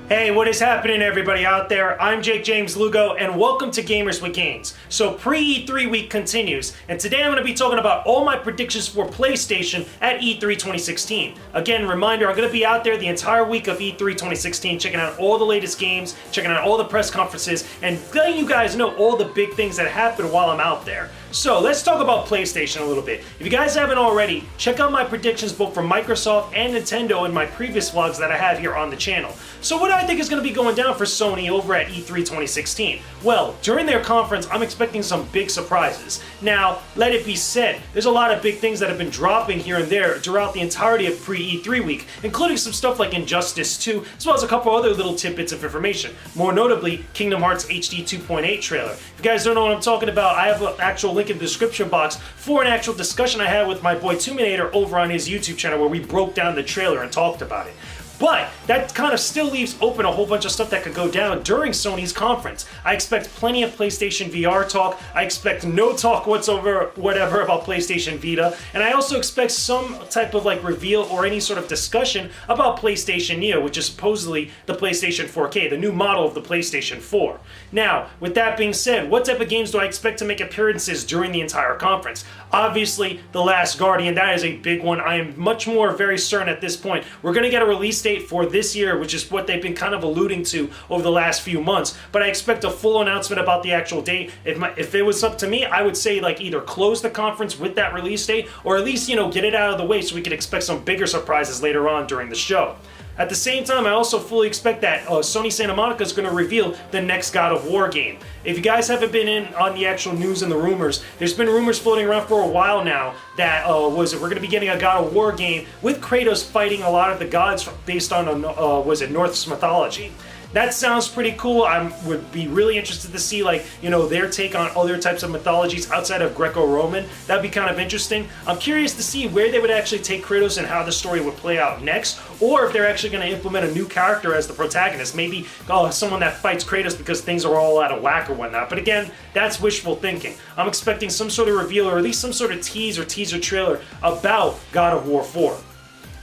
Hey, what is happening, everybody out there? I'm Jake James Lugo, and welcome to Gamers with Gains. So pre-E3 week continues, and today I'm going to be talking about all my predictions for PlayStation at E3 2016. Again, reminder, I'm going to be out there the entire week of E3 2016, checking out all the latest games, checking out all the press conferences, and letting you guys know all the big things that happen while I'm out there. So let's talk about PlayStation a little bit. If you guys haven't already, check out my predictions both for Microsoft and Nintendo in my previous vlogs that I have here on the channel. So what do I think is going to be going down for Sony over at E3 2016? Well, during their conference, I'm expecting some big surprises. Now, let it be said, there's a lot of big things that have been dropping here and there throughout the entirety of pre-E3 week, including some stuff like Injustice 2, as well as a couple other little tidbits of information. More notably, Kingdom Hearts HD 2.8 trailer. If you guys don't know what I'm talking about, I have an actual link in the description box for an actual discussion I had with my boy Tuminator over on his YouTube channel where we broke down the trailer and talked about it. But that kind of still leaves open a whole bunch of stuff that could go down during Sony's conference. I expect plenty of PlayStation VR talk. I expect no talk whatsoever about PlayStation Vita. And I also expect some type of reveal or any sort of discussion about PlayStation Neo, which is supposedly the PlayStation 4K, the new model of the PlayStation 4. Now, with that being said, what type of games do I expect to make appearances during the entire conference? Obviously, The Last Guardian, that is a big one. I am much more very certain at this point. We're going to get a release date for this year, which is what they've been kind of alluding to over the last few months, but I expect a full announcement about the actual date. If it was up to me, I would say either close the conference with that release date, or at least, get it out of the way so we can expect some bigger surprises later on during the show. At the same time, I also fully expect that Sony Santa Monica is going to reveal the next God of War game. If you guys haven't been in on the actual news and the rumors, there's been rumors floating around for a while now that we're going to be getting a God of War game with Kratos fighting a lot of the gods based on Norse mythology. That sounds pretty cool. I would be really interested to see their take on other types of mythologies outside of Greco-Roman. That'd be kind of interesting. I'm curious to see where they would actually take Kratos and how the story would play out next, or if they're actually going to implement a new character as the protagonist. Maybe someone that fights Kratos because things are all out of whack or whatnot. But again, that's wishful thinking. I'm expecting some sort of reveal or at least some sort of teaser trailer about God of War 4.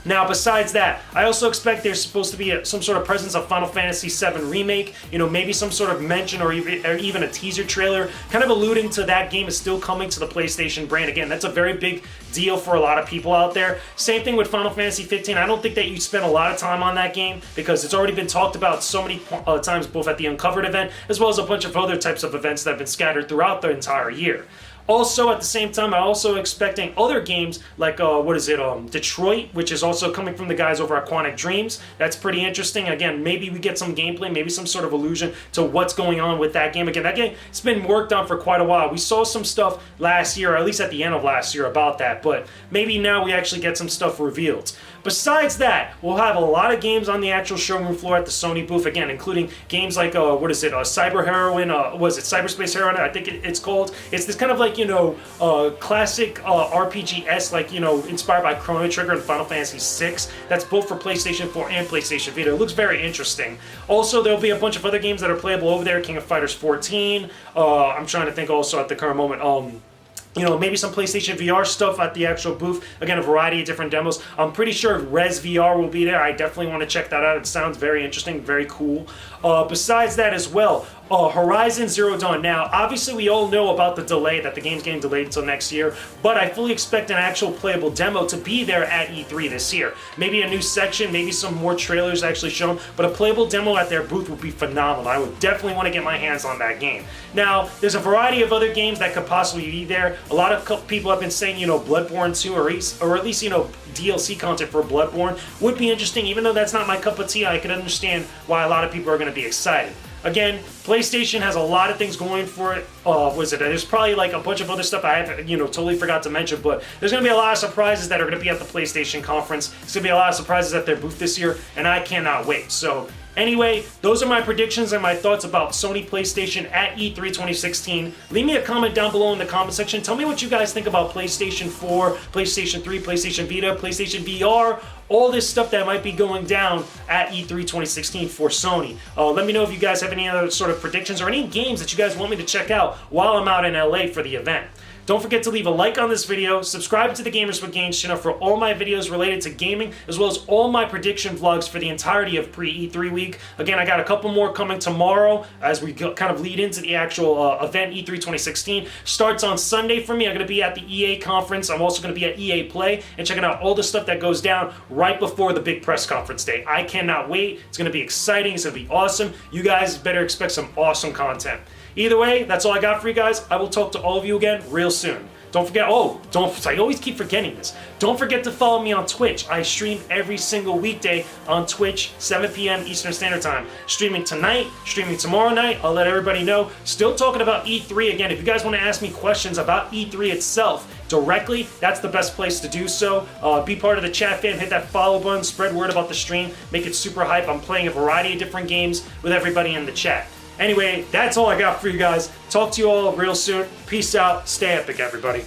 Now, besides that, I also expect there's supposed to be some sort of presence of Final Fantasy VII Remake, maybe some sort of mention or even a teaser trailer, kind of alluding to that game is still coming to the PlayStation brand. Again, that's a very big deal for a lot of people out there. Same thing with Final Fantasy 15. I don't think that you spend a lot of time on that game because it's already been talked about so many times, both at the Uncovered event as well as a bunch of other types of events that have been scattered throughout the entire year. Also, at the same time, I'm also expecting other games like, Detroit, which is also coming from the guys over at Quantic Dreams. That's pretty interesting. Again, maybe we get some gameplay, maybe some sort of allusion to what's going on with that game. Again, that game, it's been worked on for quite a while. We saw some stuff last year, or at least at the end of last year, about that, but maybe now we actually get some stuff revealed. Besides that, we'll have a lot of games on the actual showroom floor at the Sony booth, again, including games like, Cyber Heroine, Cyberspace Heroine, I think it's called. It's this kind of classic RPG-esque, inspired by Chrono Trigger and Final Fantasy VI. That's both for PlayStation 4 and PlayStation Vita. It looks very interesting. Also, there'll be a bunch of other games that are playable over there. King of Fighters 14. I'm trying to think also at the current moment, maybe some PlayStation VR stuff at the actual booth. Again, a variety of different demos. I'm pretty sure Res VR will be there. I definitely want to check that out. It sounds very interesting, very cool. Besides that as well, Horizon Zero Dawn. Now, obviously we all know about the delay, that the game's getting delayed until next year, but I fully expect an actual playable demo to be there at E3 this year. Maybe a new section, maybe some more trailers actually shown, but a playable demo at their booth would be phenomenal. I would definitely want to get my hands on that game. Now, there's a variety of other games that could possibly be there. A lot of people have been saying, Bloodborne 2 or at least, DLC content for Bloodborne would be interesting. Even though that's not my cup of tea, I can understand why a lot of people are going to be excited. Again, PlayStation has a lot of things going for it. There's probably a bunch of other stuff I have, totally forgot to mention, but there's going to be a lot of surprises that are going to be at the PlayStation conference. There's going to be a lot of surprises at their booth this year, and I cannot wait. So, anyway, those are my predictions and my thoughts about Sony PlayStation at E3 2016. Leave me a comment down below in the comment section. Tell me what you guys think about PlayStation 4, PlayStation 3, PlayStation Vita, PlayStation VR, all this stuff that might be going down at E3 2016 for Sony. Let me know if you guys have any other sort of predictions or any games that you guys want me to check out while I'm out in LA for the event. Don't forget to leave a like on this video, subscribe to the Gamers with Gains channel for all my videos related to gaming, as well as all my prediction vlogs for the entirety of pre-E3 week. Again, I got a couple more coming tomorrow as we kind of lead into the actual event E3 2016. Starts on Sunday for me. I'm going to be at the EA conference. I'm also going to be at EA Play and checking out all the stuff that goes down right before the big press conference day. I cannot wait. It's going to be exciting. It's going to be awesome. You guys better expect some awesome content. Either way, that's all I got for you guys. I will talk to all of you again real soon. Don't forget, I always keep forgetting this. Don't forget to follow me on Twitch. I stream every single weekday on Twitch, 7 p.m. Eastern Standard Time. Streaming tonight, streaming tomorrow night. I'll let everybody know. Still talking about E3 again. If you guys want to ask me questions about E3 itself directly, that's the best place to do so. Be part of the chat fam, hit that follow button, spread word about the stream, make it super hype. I'm playing a variety of different games with everybody in the chat. Anyway, that's all I got for you guys. Talk to you all real soon. Peace out. Stay epic, everybody.